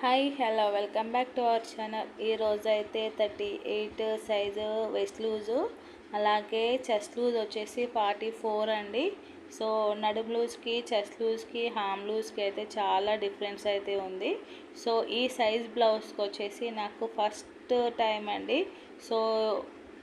Hi hello welcome back to our channel. ఈరోజు అయితే 38 size west loose, అలాగే chest loose వచ్చేసి 44 అండి. సో నడుము లూజ్కి, చెస్ట్ లూజ్కి, హామ్ లూజ్కి అయితే చాలా డిఫరెన్స్ అయితే ఉంది. సో ఈ సైజ్ బ్లౌజ్కి వచ్చేసి నాకు ఫస్ట్ టైం అండి. సో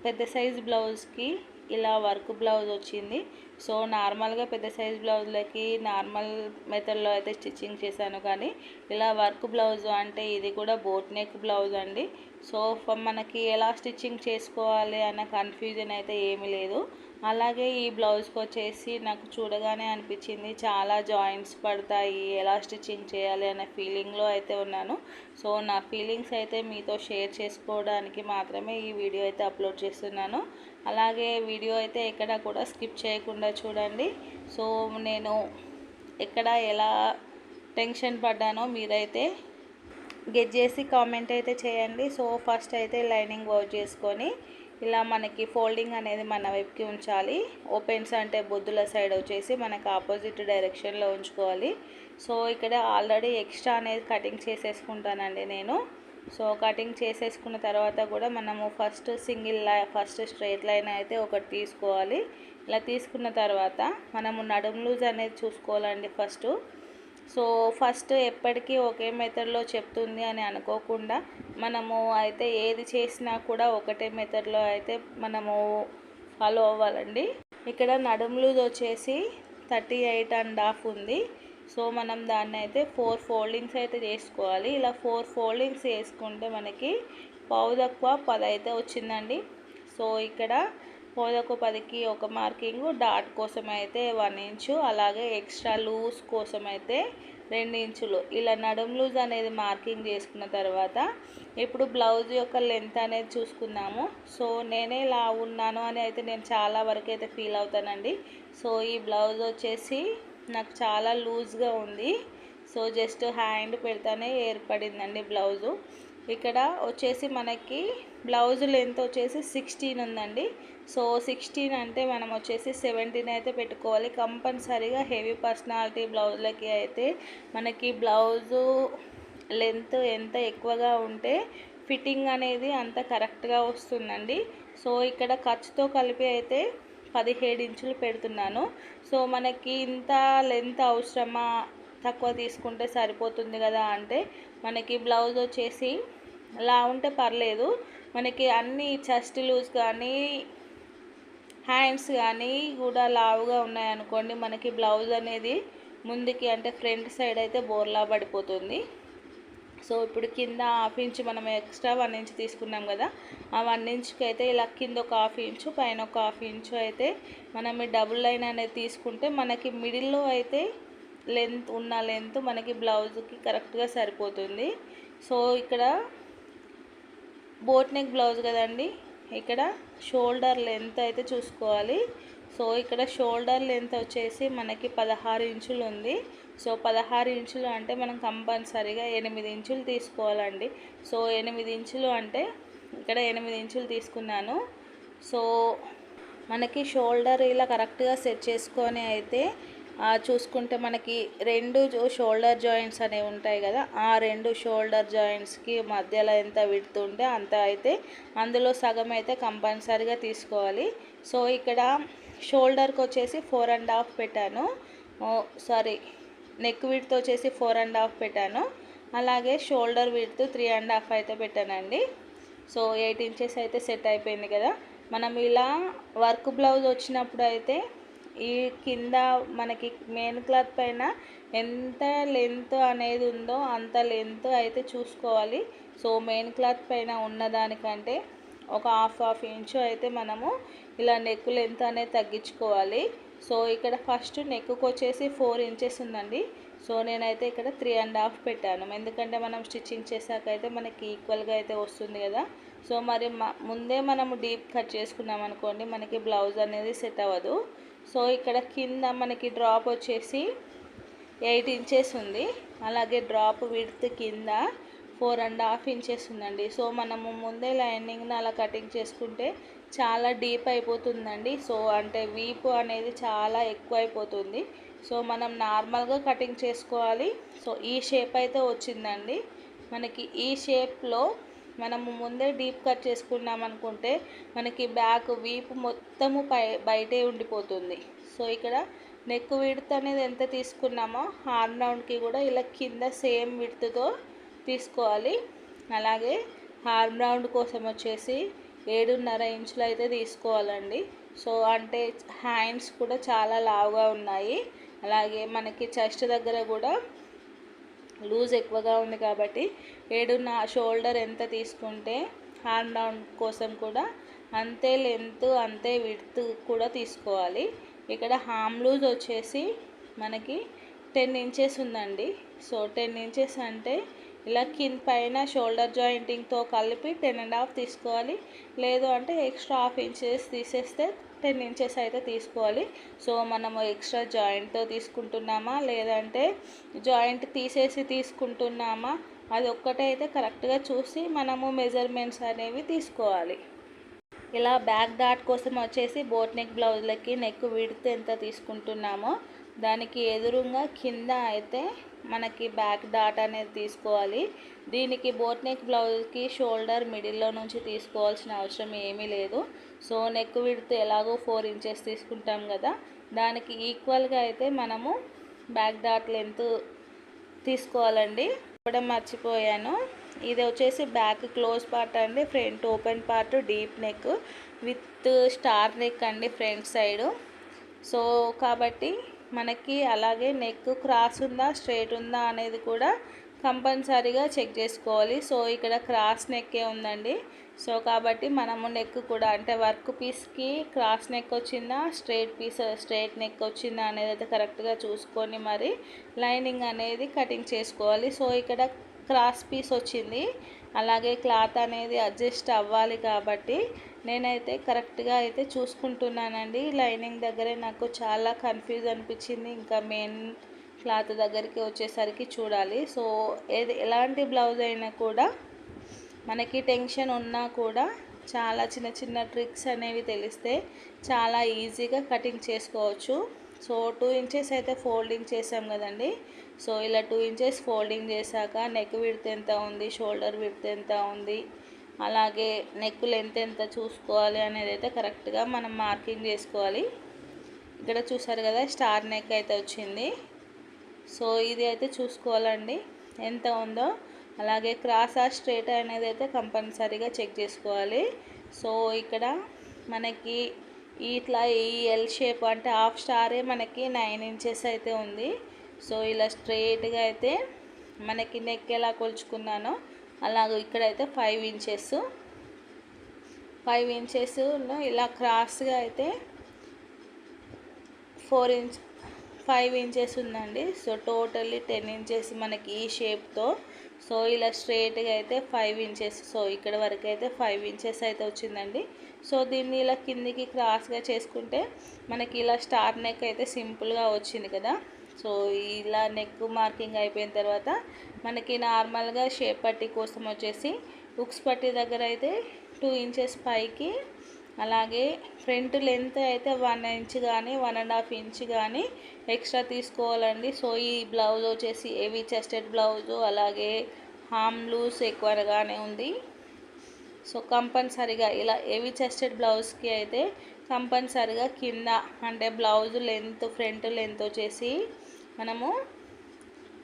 పెద్ద సైజ్ బ్లౌజ్కి ఇలా వర్క్ బ్లౌజ్ వచ్చింది. సో నార్మల్గా పెద్ద సైజ్ బ్లౌజ్లకి నార్మల్ మెథడ్లో అయితే స్టిచ్చింగ్ చేశాను, కానీ ఇలా వర్క్ బ్లౌజ్ అంటే ఇది కూడా బోట్ నెక్ బ్లౌజ్ అండి. సో మనకి ఎలా స్టిచ్చింగ్ చేసుకోవాలి అన్న కన్ఫ్యూజన్ అయితే ఏమీ లేదు. అలాగే ఈ బ్లౌజ్కి వచ్చేసి నాకు చూడగానే అనిపించింది చాలా జాయింట్స్ పడతాయి, ఎలా స్టిచ్చింగ్ చేయాలి అనే ఫీలింగ్లో అయితే ఉన్నాను. సో నా ఫీలింగ్స్ అయితే మీతో షేర్ చేసుకోవడానికి మాత్రమే ఈ వీడియో అయితే అప్లోడ్ చేస్తున్నాను. అలాగే వీడియో అయితే ఎక్కడ కూడా స్కిప్ చేయకుండా చూడండి. సో నేను ఎక్కడ ఎలా టెన్షన్ పడ్డానో మీరైతే గెట్ చేసి కామెంట్ అయితే చేయండి. సో ఫస్ట్ అయితే లైనింగ్ వర్క్ చేసుకొని ఇలా మనకి ఫోల్డింగ్ అనేది మన వైపుకి ఉంచాలి. ఓపెన్స్ అంటే బొద్దుల సైడ్ వచ్చేసి మనకు ఆపోజిట్ డైరెక్షన్లో ఉంచుకోవాలి. సో ఇక్కడ ఆల్రెడీ ఎక్స్ట్రా అనేది కటింగ్ చేసేసుకుంటానండి నేను. సో కటింగ్ చేసేసుకున్న తర్వాత కూడా మనము ఫస్ట్ ఫస్ట్ స్ట్రైట్ లైన్ అయితే ఒకటి తీసుకోవాలి. ఇలా తీసుకున్న తర్వాత మనము నడుము లూజ్ అనేది చూసుకోవాలండి ఫస్ట్. సో ఫస్ట్ ఎప్పటికీ ఒకే మెథడ్లో చెప్తుంది అని అనుకోకుండా మనము అయితే ఏది చేసినా కూడా ఒకటే మెథడ్లో అయితే మనము ఫాలో అవ్వాలండి. ఇక్కడ నడుము లూజ్ వచ్చేసి 38.5 ఉంది. సో మనం దాన్ని అయితే 4 ఫోల్డింగ్స్ అయితే చేసుకోవాలి. ఇలా 4 ఫోల్డింగ్స్ వేసుకుంటే మనకి పావు తక్కువ 10 అయితే వచ్చిందండి. సో ఇక్కడ పావు తక్కువ 10కి ఒక మార్కింగ్, డాట్ కోసం అయితే 1 ఇంచు, అలాగే ఎక్స్ట్రా లూజ్ కోసం అయితే 2 ఇంచులు ఇలా నడుము లూజ్ అనేది మార్కింగ్ చేసుకున్న తర్వాత ఇప్పుడు బ్లౌజ్ యొక్క లెంత్ అనేది చూసుకుందాము. సో నేనే ఇలా ఉన్నాను అని అయితే నేను చాలా వరకు అయితే ఫీల్ అవుతానండి. సో ఈ బ్లౌజ్ వచ్చేసి నాకు చాలా లూజ్గా ఉంది. సో జస్ట్ హ్యాండ్ పెడతానే ఏర్పడిందండి బ్లౌజు. ఇక్కడ వచ్చేసి మనకి బ్లౌజ్ లెంత్ వచ్చేసి 16 ఉందండి. సో 16 అంటే మనం వచ్చేసి 17 అయితే పెట్టుకోవాలి కంపల్సరీగా. హెవీ పర్సనాలిటీ బ్లౌజ్లకి అయితే మనకి బ్లౌజు లెంత్ ఎంత ఎక్కువగా ఉంటే ఫిట్టింగ్ అనేది అంత కరెక్ట్గా వస్తుందండి. సో ఇక్కడ ఖర్చుతో కలిపి అయితే 17 ఇంచులు పెడుతున్నాను. సో మనకి ఇంత లెంత్ అవసరమా, తక్కువ తీసుకుంటే సరిపోతుంది కదా అంటే మనకి బ్లౌజ్ వచ్చేసి ఇలా ఉంటే పర్లేదు. మనకి అన్ని చెస్ట్ లూజ్ కానీ హ్యాండ్స్ కానీ కూడా లావుగా ఉన్నాయనుకోండి, మనకి బ్లౌజ్ అనేది ముందుకి అంటే ఫ్రంట్ సైడ్ అయితే బోర్లా పడిపోతుంది. సో ఇప్పుడు కింద హాఫ్ ఇంచ్ మనం ఎక్స్ట్రా 1 ఇంచ్ తీసుకున్నాం కదా, ఆ 1 ఇంచ్కి అయితే ఇలా కింద ఒక హాఫ్ ఇంచు, పైన ఒక హాఫ్ ఇంచు అయితే మనం ఈ డబుల్ లైన్ అనేది తీసుకుంటే మనకి మిడిల్లో అయితే లెంత్ మనకి బ్లౌజ్కి కరెక్ట్గా సరిపోతుంది. సో ఇక్కడ బోట్ నెక్ బ్లౌజ్ కదండి, ఇక్కడ షోల్డర్ లెంత్ అయితే చూసుకోవాలి. సో ఇక్కడ షోల్డర్ లెంత్ వచ్చేసి మనకి 16 ఇంచులు ఉంది. సో 16 ఇంచులు అంటే మనం కంపల్సరీగా 8 ఇంచులు తీసుకోవాలండి. సో 8 ఇంచులు అంటే ఇక్కడ 8 ఇంచులు తీసుకున్నాను. సో మనకి షోల్డర్ ఇలా కరెక్ట్గా సెట్ చేసుకొని అయితే చూసుకుంటే మనకి 2 షోల్డర్ జాయింట్స్ అనేవి ఉంటాయి కదా, ఆ 2 షోల్డర్ జాయింట్స్కి మధ్యలో ఎంత విడ్త్ ఉంటే అంత అయితే అందులో సగం అయితే కంపల్సరీగా తీసుకోవాలి. సో ఇక్కడ షోల్డర్కి వచ్చేసి 4.5 పెట్టాను. నెక్ విడ్త్ వచ్చేసి 4.5 పెట్టాను. అలాగే షోల్డర్ విడ్త్ 3.5 అయితే పెట్టానండి. సో 8 ఇంచెస్ అయితే సెట్ అయిపోయింది కదా. మనం ఇలా వర్క్ బ్లౌజ్ వచ్చినప్పుడు అయితే ఈ కింద మనకి మెయిన్ క్లాత్ పైన ఎంత లెంత్ అనేది ఉందో అంత లెంత్ అయితే చూసుకోవాలి. సో మెయిన్ క్లాత్ పైన ఉన్నదానికంటే ఒక హాఫ్ ఇంచు అయితే మనము ఇలా నెక్ లెంత్ అనేది తగ్గించుకోవాలి. సో ఇక్కడ ఫస్ట్ నెక్కు వచ్చేసి 4 ఇంచెస్ ఉందండి. సో నేనైతే ఇక్కడ 3.5 పెట్టాను, ఎందుకంటే మనం స్టిచ్చింగ్ చేశాక అయితే మనకి ఈక్వల్గా అయితే వస్తుంది కదా. సో మరి ముందే మనము డీప్ కట్ చేసుకున్నాం అనుకోండి, మనకి బ్లౌజ్ అనేది సెట్ అవ్వదు. సో ఇక్కడ కింద మనకి డ్రాప్ వచ్చేసి 8 ఇంచెస్ ఉంది. అలాగే డ్రాప్ విడ్త్ కింద 4.5 ఇంచెస్ ఉందండి. సో మనము ముందే లైనింగ్ని అలా కటింగ్ చేసుకుంటే చాలా డీప్ అయిపోతుందండి. సో అంటే వీపు అనేది చాలా ఎక్కువ అయిపోతుంది. సో మనం నార్మల్గా కటింగ్ చేసుకోవాలి. సో ఈ షేప్ అయితే వచ్చిందండి. మనకి ఈ షేప్లో మనము ముందే డీప్ కట్ చేసుకున్నాం అనుకుంటే మనకి బ్యాక్ వీపు మొత్తము బయటే ఉండిపోతుంది. సో ఇక్కడ నెక్ విడ్త్ అనేది ఎంత తీసుకున్నామో హార్మ్ రౌండ్కి కూడా ఇలా కింద సేమ్ విడ్త్తో తీసుకోవాలి. అలాగే హార్మ్ రౌండ్ కోసం వచ్చేసి 7.5 ఇంచులు అయితే తీసుకోవాలండి. సో అంటే హ్యాండ్స్ కూడా చాలా లావుగా ఉన్నాయి. అలాగే మనకి చెస్ట్ దగ్గర కూడా లూజ్ ఎక్కువగా ఉంది కాబట్టి 7.5 షోల్డర్ ఎంత తీసుకుంటే హార్మ్ రౌండ్ కోసం కూడా అంతే లెంత్ అంతే విడ్త్ కూడా తీసుకోవాలి. ఇక్కడ హార్మ్ లూజ్ వచ్చేసి మనకి 10 ఇంచెస్ ఉందండి. సో 10 ఇంచెస్ అంటే ఇలా కింద పైన షోల్డర్ జాయింటింగ్తో కలిపి 10.5 తీసుకోవాలి. లేదు అంటే ఎక్స్ట్రా 1/2 ఇంచెస్ తీసేస్తే 10 ఇంచెస్ అయితే తీసుకోవాలి. సో మనము ఎక్స్ట్రా జాయింట్తో తీసుకుంటున్నామా లేదంటే జాయింట్ తీసేసి తీసుకుంటున్నామా అది ఒక్కటైతే కరెక్ట్గా చూసి మనము మెజర్మెంట్స్ అనేవి తీసుకోవాలి. ఇలా బ్యాక్ డాట్ కోసం వచ్చేసి బోట్ నెక్ బ్లౌజ్లకి నెక్ విడ్త్ ఎంత తీసుకుంటున్నామో దానికి ఎదురుగా కింద అయితే మనకి బ్యాక్ డాట్ అనేది తీసుకోవాలి. దీనికి బోట్ నెక్ బ్లౌజ్కి షోల్డర్ మిడిల్లో నుంచి తీసుకోవాల్సిన అవసరం ఏమీ లేదు. సో నెక్ విడ్త్ ఎలాగో 4 ఇంచెస్ తీసుకుంటాం కదా, దానికి ఈక్వల్గా అయితే మనము బ్యాక్ డాట్ లెంత్ తీసుకోవాలండి. కూడా మర్చిపోయాను, ఇది వచ్చేసి బ్యాక్ క్లోజ్ పార్ట్ అండి, front open part deep neck with star neck అండి ఫ్రంట్ సైడు. సో కాబట్టి మనకి అలాగే నెక్ క్రాస్ ఉందా స్ట్రైట్ ఉందా అనేది కూడా కంపల్సరీగా చెక్ చేసుకోవాలి. సో ఇక్కడ క్రాస్ నెక్కే ఉందండి. సో కాబట్టి మనము నెక్ కూడా అంటే వర్క్ పీస్కి క్రాస్ నెక్ వచ్చిందా స్ట్రైట్ నెక్ వచ్చిందా అనేది అయితే కరెక్ట్గా చూసుకొని మరి లైనింగ్ అనేది కటింగ్ చేసుకోవాలి. సో ఇక్కడ క్రాస్ పీస్ వచ్చింది, అలాగే క్లాత్ అనేది అడ్జస్ట్ అవ్వాలి కాబట్టి నేనైతే కరెక్ట్గా అయితే చూసుకుంటున్నానండి. లైనింగ్ దగ్గరే నాకు చాలా కన్ఫ్యూజ్ అనిపించింది, ఇంకా మెయిన్ క్లాత్ దగ్గరికి వచ్చేసరికి చూడాలి. సో ఎలాంటి బ్లౌజ్ అయినా కూడా మనకి టెన్షన్ ఉన్నా కూడా చాలా చిన్న చిన్న ట్రిక్స్ అనేవి తెలిస్తే చాలా ఈజీగా కటింగ్ చేసుకోవచ్చు. సో 2 ఇంచెస్ అయితే ఫోల్డింగ్ చేసాం కదండి. సో ఇలా 2 ఇంచెస్ ఫోల్డింగ్ చేశాక నెక్ విడ్త్ ఎంత ఉంది, షోల్డర్ విడ్త్ ఎంత ఉంది, అలాగే నెక్ లెంత్ ఎంత చూసుకోవాలి అనేది అయితే కరెక్ట్గా మనం మార్కింగ్ చేసుకోవాలి. ఇక్కడ చూసారు కదా స్టార్ నెక్ అయితే వచ్చింది. సో ఇది అయితే చూసుకోవాలండి ఎంత ఉందో. అలాగే క్రాస్ ఆర్ స్ట్రైట్ అనేది అయితే కంపల్సరీగా చెక్ చేసుకోవాలి. సో ఇక్కడ మనకి ఇట్లా ఈ ఎల్ షేప్ అంటే హాఫ్ స్టారే మనకి 9 ఇంచెస్ అయితే ఉంది. సో ఇలా స్ట్రైట్గా అయితే మనకి నెక్ ఎలా కొలుచుకున్నానో అలాగే ఇక్కడైతే 5 ఇంచెస్ ఇలా క్రాస్గా అయితే 5 ఇంచెస్ ఉందండి. సో టోటల్లీ 10 ఇంచెస్ మనకి ఈ షేప్తో. సో ఇలా స్ట్రైట్గా అయితే 5 ఇంచెస్. సో ఇక్కడ వరకు అయితే 5 ఇంచెస్ అయితే వచ్చిందండి. సో దీన్ని ఇలా కిందికి క్రాస్గా చేసుకుంటే మనకి ఇలా స్టార్ నెక్ అయితే సింపుల్గా వచ్చింది కదా. సో ఇలా నెక్ మార్కింగ్ అయిపోయిన తర్వాత మనకి నార్మల్గా షేప్ పట్టీ కోసం వచ్చేసి హుక్స్ పట్టీ దగ్గర అయితే 2 ఇంచెస్ పైకి, అలాగే ఫ్రంట్ లెంత్ అయితే 1 ఇంచ్ కానీ 1.5 ఇంచ్ కానీ ఎక్స్ట్రా తీసుకోవాలండి. సో ఈ బ్లౌజ్ వచ్చేసి హెవీ చెస్టెడ్ బ్లౌజు, అలాగే హార్మ్ లూజ్ ఎక్కువగానే ఉంది. సో కంపల్సరీగా ఇలా హెవీ చెస్టెడ్ బ్లౌజ్కి అయితే కంపల్సరీగా కింద అంటే బ్లౌజ్ లెంత్ ఫ్రంట్ లెంత్ వచ్చేసి మనము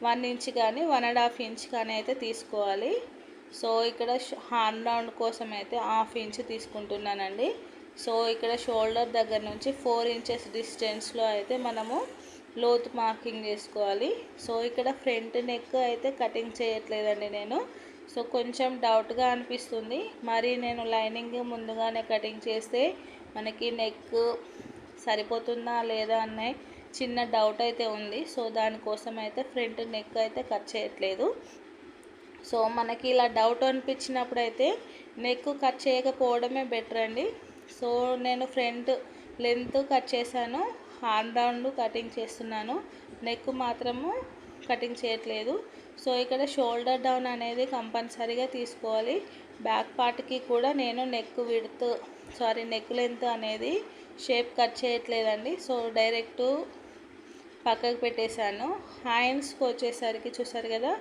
1 ఇంచ్ కానీ 1.5 ఇంచ్ కానీ అయితే తీసుకోవాలి. సో ఇక్కడ హార్మ్ రౌండ్ కోసం అయితే 1/2 ఇంచ్ తీసుకుంటున్నానండి. సో ఇక్కడ షోల్డర్ దగ్గర నుంచి 4 ఇంచెస్ డిస్టెన్స్లో అయితే మనము లోతు మార్కింగ్ చేసుకోవాలి. సో ఇక్కడ ఫ్రంట్ నెక్ అయితే కటింగ్ చేయట్లేదండి నేను. సో కొంచెం డౌట్గా అనిపిస్తుంది, మరి నేను లైనింగ్ ముందుగానే కటింగ్ చేస్తే మనకి నెక్ సరిపోతుందా లేదా అనే చిన్న డౌట్ అయితే ఉంది. సో దానికోసం అయితే ఫ్రంట్ నెక్ అయితే కట్ చేయట్లేదు. సో మనకి ఇలా డౌట్ అనిపించినప్పుడు అయితే నెక్ కట్ చేయకపోవడమే బెటర్ అండి. సో నేను ఫ్రంట్ లెంత్ కట్ చేశాను, హార్మ్ రౌండ్ కటింగ్ చేస్తున్నాను, నెక్ మాత్రము కటింగ్ చేయట్లేదు. సో ఇక్కడ షోల్డర్ డౌన్ అనేది కంపల్సరీగా తీసుకోవాలి. బ్యాక్ పార్ట్కి కూడా నేను నెక్ లెంత్ అనేది షేప్ కట్ చేయట్లేదండి. సో డైరెక్ట్ పక్కకు పెట్టేశాను. హ్యాండ్స్కి వచ్చేసరికి చూసారు కదా,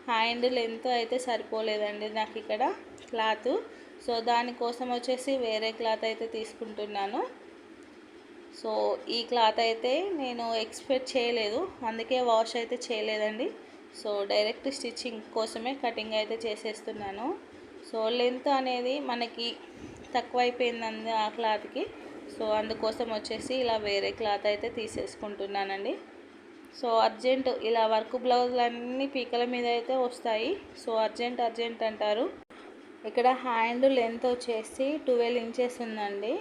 హ్యాండ్ లెంత్ అయితే సరిపోలేదండి నాకు ఇక్కడ క్లాత్. సో దానికోసం వచ్చేసి వేరే క్లాత్ అయితే తీసుకుంటున్నాను. సో ఈ క్లాత్ అయితే నేను ఎక్స్పెక్ట్ చేయలేదు, అందుకే వాష్ అయితే చేయలేదండి. సో డైరెక్ట్ స్టిచ్చింగ్ కోసమే కటింగ్ అయితే చేసేస్తున్నాను. సో లెంత్ అనేది మనకి తక్కువైపోయిందండి ఆ క్లాత్కి. సో అందుకోసం వచ్చేసి ఇలా వేరే క్లాత్ అయితే తీసేసుకుంటున్నానండి. సో అర్జెంట్ ఇలా వర్క్ బ్లౌజులన్నీ పీకల మీద అయితే వస్తాయి. సో అర్జెంట్ అంటారు. ఇక్కడ హ్యాండ్ లెంత్ వచ్చేసి 12 ఇంచెస్ ఉందండి.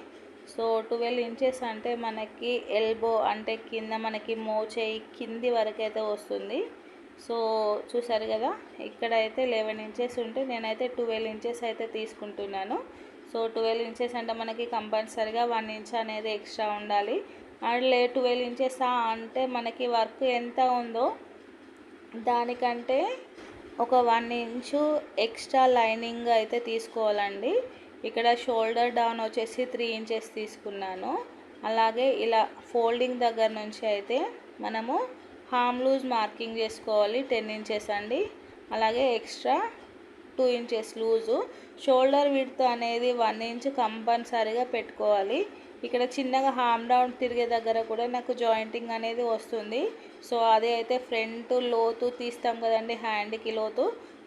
సో 12 ఇంచెస్ అంటే మనకి ఎల్బో అంటే కింద మనకి మోచేయి కింది వరకు అయితే వస్తుంది. సో చూసారు కదా, ఇక్కడైతే 11 ఇంచెస్ ఉంటే నేనైతే 12 ఇంచెస్ అయితే తీసుకుంటున్నాను. సో 12 ఇంచెస్ అంటే మనకి కంపల్సరిగా 1 ఇంచ్ అనేది ఎక్స్ట్రా ఉండాలి. అండ్ 12 ఇంచెస్ అంటే మనకి వర్క్ ఎంత ఉందో దానికంటే ఒక 1 ఇంచు ఎక్స్ట్రా లైనింగ్ అయితే తీసుకోవాలండి. ఇక్కడ షోల్డర్ డౌన్ వచ్చేసి 3 ఇంచెస్ తీసుకున్నాను. అలాగే ఇలా ఫోల్డింగ్ దగ్గర నుంచి అయితే మనము హామ్ లూజ్ మార్కింగ్ చేసుకోవాలి 10 ఇంచెస్ అండి. అలాగే extra 2 inches loose. Shoulder width అనేది 1 ఇంచ్ కంపల్సరీగా పెట్టుకోవాలి. ఇక్కడ చిన్నగా హామ్ డౌన్ తిరిగే దగ్గర కూడా నాకు జాయింటింగ్ అనేది వస్తుంది. సో అదే అయితే ఫ్రంట్ లోతు తీస్తాం కదండి, హ్యాండ్కి లోతు,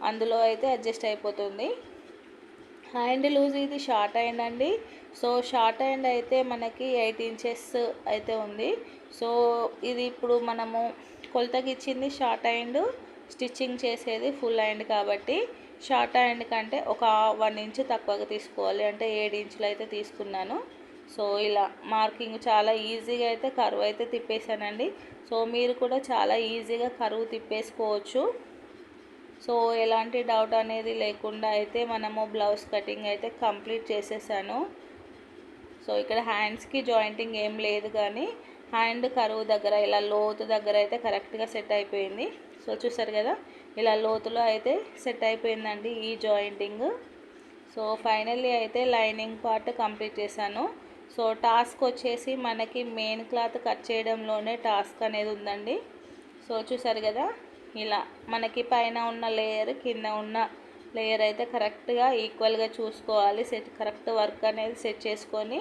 అందులో అయితే అడ్జస్ట్ అయిపోతుంది. హ్యాండ్ లూజ్ ఇది షార్ట్ హ్యాండ్ అండి. సో షార్ట్ హ్యాండ్ అయితే మనకి 8 ఇంచెస్ అయితే ఉంది. సో ఇది ఇప్పుడు మనము కొలతకి ఇచ్చింది షార్ట్ హ్యాండ్, స్టిచ్చింగ్ చేసేది ఫుల్ హ్యాండ్ కాబట్టి షార్ట్ హ్యాండ్ కంటే ఒక 1 ఇంచ్ తక్కువగా తీసుకోవాలి, అంటే 7 ఇంచులు అయితే తీసుకున్నాను. సో ఇలా మార్కింగ్ చాలా ఈజీగా అయితే కరువు అయితే తిప్పేశానండి. సో మీరు కూడా చాలా ఈజీగా కరువు తిప్పేసుకోవచ్చు. సో ఎలాంటి డౌట్ అనేది లేకుండా అయితే మనము బ్లౌజ్ కటింగ్ అయితే కంప్లీట్ చేసేసాను. సో ఇక్కడ హ్యాండ్స్కి జాయింటింగ్ ఏం లేదు, కానీ హ్యాండ్ కరువు దగ్గర ఇలా లోతు దగ్గర అయితే కరెక్ట్గా సెట్ అయిపోయింది. సో చూసారు కదా, ఇలా లోతులో అయితే సెట్ అయిపోయిందండి ఈ జాయింటింగ్. సో ఫైనల్లీ అయితే లైనింగ్ పార్ట్ కంప్లీట్ చేశాను. సో టాస్క్ వచ్చేసి మనకి మెయిన్ క్లాత్ కట్ చేయడంలోనే టాస్క్ అనేది ఉందండి. సో చూసారు కదా, ఇలా మనకి పైన ఉన్న లేయర్ కింద ఉన్న లేయర్ అయితే కరెక్ట్గా ఈక్వల్గా చూసుకోవాలి. కరెక్ట్ వర్క్ అనేది సెట్ చేసుకొని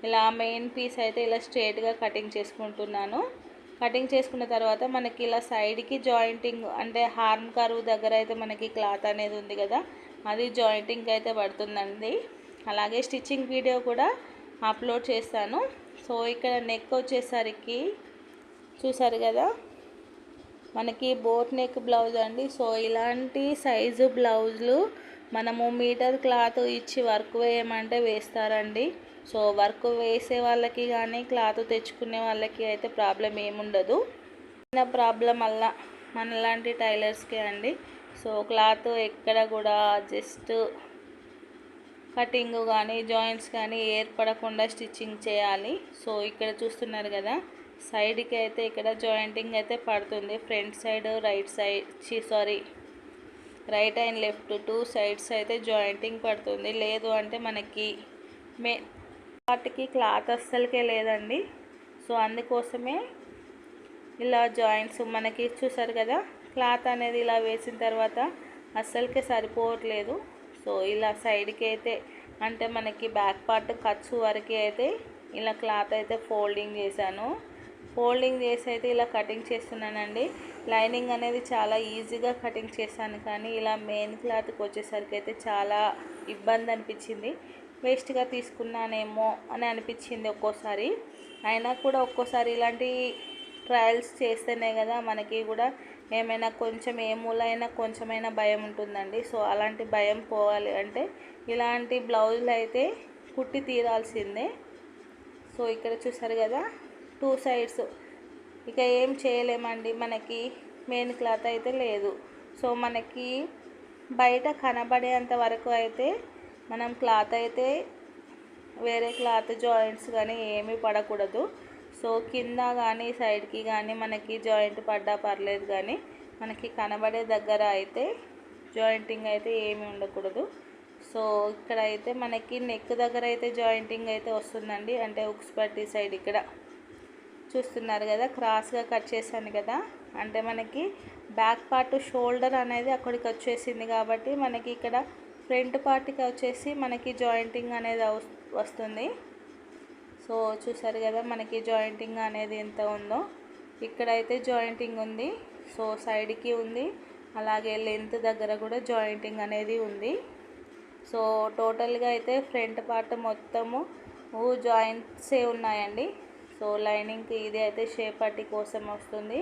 ఇలా మెయిన్ పీస్ అయితే ఇలా స్ట్రేట్గా కటింగ్ చేసుకుంటున్నాను. కటింగ్ చేసుకున్న తర్వాత మనకి ఇలా సైడ్కి జాయింటింగ్ అంటే హార్మ్ కర్వ్ దగ్గర అయితే మనకి క్లాత్ అనేది ఉంది కదా, అది జాయింటింగ్ అయితే పడుతుందండి. అలాగే స్టిచ్చింగ్ వీడియో కూడా అప్లోడ్ చేస్తాను. సో ఇక్కడ నెక్ వచ్చేసరికి చూసారు కదా, మనకి బోట్ నెక్ బ్లౌజ్ అండి. సో ఇలాంటి సైజు బ్లౌజులు మనము మీటర్ క్లాత్ ఇచ్చి వర్క్ వేయమంటే వేస్తారండి. సో వర్క్ వేసే వాళ్ళకి కానీ క్లాత్ తెచ్చుకునే వాళ్ళకి అయితే ప్రాబ్లం ఏముండదు. చిన్న ప్రాబ్లం వల్ల మనలాంటి టైలర్స్కే అండి. సో క్లాత్ ఎక్కడ కూడా జస్ట్ కటింగ్ కానీ జాయింట్స్ కానీ ఏర్పడకుండా స్టిచ్చింగ్ చేయాలి. సో ఇక్కడ చూస్తున్నారు కదా, సైడ్కి అయితే ఇక్కడ జాయింటింగ్ అయితే పడుతుంది. Front side right and left 2 sides అయితే జాయింటింగ్ పడుతుంది. లేదు అంటే మనకి వాటికి క్లాత్ అస్సలకే లేదండి. సో అందుకోసమే ఇలా జాయింట్స్ మనకి చూసారు కదా, క్లాత్ అనేది ఇలా వేసిన తర్వాత అస్సలకే సరిపోవట్లేదు. సో ఇలా సైడ్కి అయితే అంటే మనకి బ్యాక్ పార్ట్ ఖర్చు వరకు అయితే ఇలా క్లాత్ అయితే ఫోల్డింగ్ చేశాను. ఫోల్డింగ్ చేసి అయితే ఇలా కటింగ్ చేస్తున్నానండి. లైనింగ్ అనేది చాలా ఈజీగా కటింగ్ చేశాను, కానీ ఇలా మెయిన్ క్లాత్కి వచ్చేసరికి అయితే చాలా ఇబ్బంది అనిపించింది. వేస్ట్గా తీసుకున్నానేమో అని అనిపించింది ఒక్కోసారి. అయినా కూడా ఒక్కోసారి ఇలాంటి ట్రయల్స్ చేస్తేనే కదా మనకి కూడా ఏమైనా కొంచెం ఏ మూలైనా కొంచెమైనా భయం ఉంటుందండి. సో అలాంటి భయం పోవాలి అంటే ఇలాంటి బ్లౌజులు అయితే కుట్టి తీరాల్సిందే. సో ఇక్కడ చూసారు కదా, 2 సైడ్స్ ఇక ఏం చేయలేమండి, మనకి మెయిన్ క్లాత్ అయితే లేదు. సో మనకి బయట కనబడేంత వరకు అయితే మనం క్లాత్ అయితే వేరే క్లాత్ జాయింట్స్ కానీ ఏమీ పడకూడదు. సో కింద కానీ సైడ్కి కానీ మనకి జాయింట్ పడ్డా పర్లేదు, కానీ మనకి కనబడే దగ్గర అయితే జాయింటింగ్ అయితే ఏమీ ఉండకూడదు. సో ఇక్కడ అయితే మనకి నెక్ దగ్గర అయితే జాయింటింగ్ అయితే వస్తుందండి, అంటే ఉక్స్ పట్టి సైడ్ ఇక్కడ చూస్తున్నారు కదా, క్రాస్గా కట్ చేశాను కదా, అంటే మనకి బ్యాక్ పార్ట్ షోల్డర్ అనేది అక్కడికి వచ్చేసింది కాబట్టి మనకి ఇక్కడ ఫ్రంట్ పార్ట్కి వచ్చేసి మనకి జాయింటింగ్ అనేది వస్తుంది. సో చూసారు కదా మనకి జాయింటింగ్ అనేది ఎంత ఉందో, ఇక్కడైతే జాయింటింగ్ ఉంది, సో సైడ్కి ఉంది, అలాగే లెంత్ దగ్గర కూడా జాయింటింగ్ అనేది ఉంది. సో టోటల్గా అయితే ఫ్రంట్ పార్ట్ మొత్తము జాయింట్సే ఉన్నాయండి. సో లైనింగ్కి ఇది అయితే షేప్ పట్టి కోసం వస్తుంది.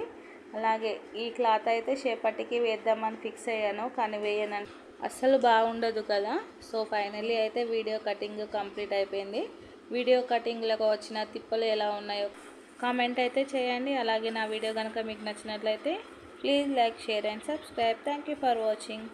అలాగే ఈ క్లాత్ అయితే షేప్ పట్టికి వేద్దామని ఫిక్స్ అయ్యాను, కానీ వేయనని అస్సలు బాగుండదు కదా. సో ఫైనల్లీ అయితే వీడియో కటింగ్ కంప్లీట్ అయిపోయింది. వీడియో కటింగ్లకు వచ్చిన తిప్పలు ఎలా ఉన్నాయో కామెంట్ అయితే చేయండి. అలాగే నా వీడియో కనుక మీకు నచ్చినట్లయితే please like, share and subscribe. Thank you for watching.